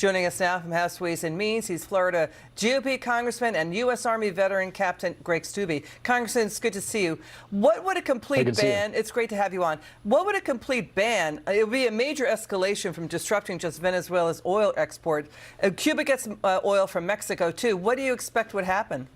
Joining us now from House Ways and Means, he's Florida GOP Congressman and U.S. Army veteran Captain Greg Steube. Congressman, it's good to see you. What would a complete ban, it's great to have you on, what would a complete ban, it would be a major escalation from disrupting just Venezuela's oil export. Cuba gets oil from Mexico, too. What do you expect would happen?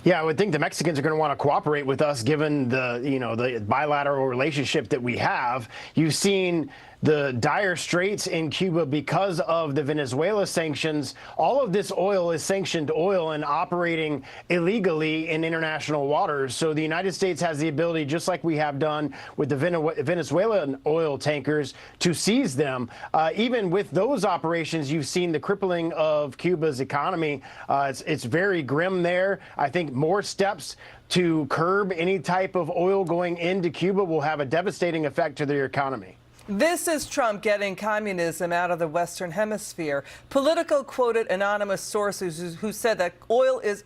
Yeah, I would think the Mexicans are going to want to cooperate with us, given the, the bilateral relationship that we have. You've seen the dire straits in Cuba because of the Venezuela sanctions. All of this oil is sanctioned oil and operating illegally in international waters. So the United States has the ability, just like we have done with the Venezuelan oil tankers, to seize them. Even with those operations, you've seen the crippling of Cuba's economy. It's very grim there. I think more steps to curb any type of oil going into Cuba will have a devastating effect to their economy. This is Trump getting communism out of the Western Hemisphere. Political quoted anonymous sources who said that oil is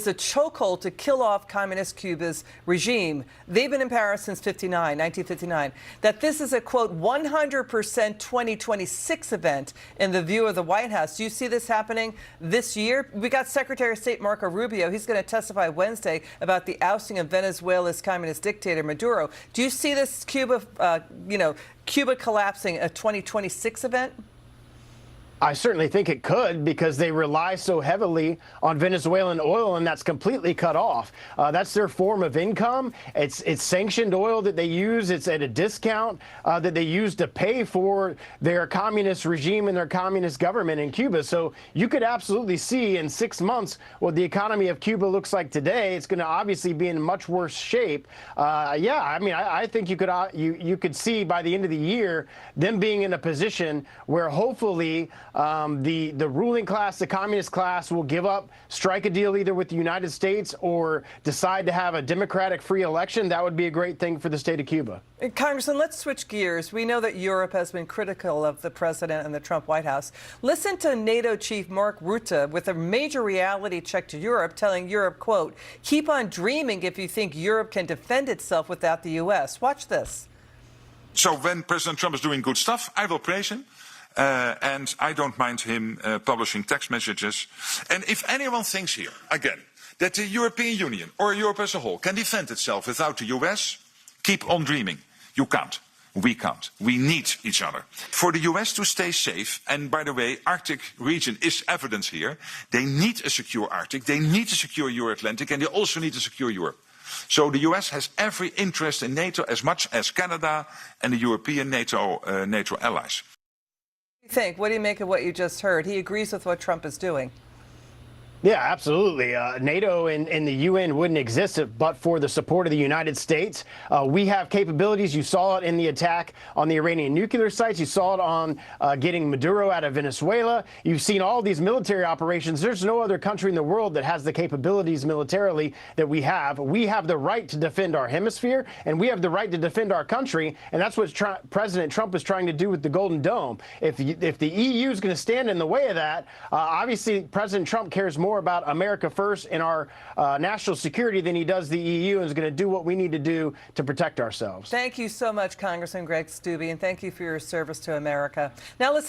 a chokehold to kill off communist Cuba's regime. They've been in power since 1959. That this is a, quote, 100% 2026 event in the view of the White House. Do you see this happening this year? We got Secretary of State Marco Rubio. He's going to testify Wednesday about the ousting of Venezuela's communist dictator Maduro. Do you see this Cuba, Cuba collapsing a 2026 event? I certainly think it could, because they rely so heavily on Venezuelan oil, and that's completely cut off. That's their form of income. It's sanctioned oil that they use. It's at a discount that they use to pay for their communist regime and their communist government in Cuba. So you could absolutely see in 6 months what the economy of Cuba looks like today. It's going to obviously be in much worse shape. Yeah, I mean, I think you could see by the end of the year them being in a position where hopefully the ruling class, the communist class, will give up, strike a deal either with the United States or decide to have a democratic free election. That would be a great thing for the state of Cuba. Congressman, let's switch gears. We know that Europe has been critical of the president and the Trump White House. Listen to NATO Chief Mark Rutte with a major reality check to Europe, telling Europe, quote, keep on dreaming if you think Europe can defend itself without the U.S. Watch this. So when President Trump is doing good stuff, I will praise him. And I don't mind him publishing text messages. And if anyone thinks here, again, that the European Union or Europe as a whole can defend itself without the US, keep on dreaming. You can't. We can't. We need each other. For the US to stay safe, and by the way, Arctic region is evidence here, they need a secure Arctic, they need a secure Euro-Atlantic, and they also need a secure Europe. So the US has every interest in NATO as much as Canada and the European NATO allies. What do you make of what you just heard? He agrees with what Trump is doing. Yeah, absolutely. NATO and the UN wouldn't exist but for the support of the United States. We have capabilities. You saw it in the attack on the Iranian nuclear sites. You saw it on getting Maduro out of Venezuela. You've seen all these military operations. There's no other country in the world that has the capabilities militarily that we have. We have the right to defend our hemisphere, and we have the right to defend our country, and that's what President Trump is trying to do with the Golden Dome. If the EU is going to stand in the way of that, obviously President Trump cares more about America first and our national security than he does the EU, and is going to do what we need to do to protect ourselves. Thank you so much, Congressman Greg Steube, and thank you for your service to America. Now listen.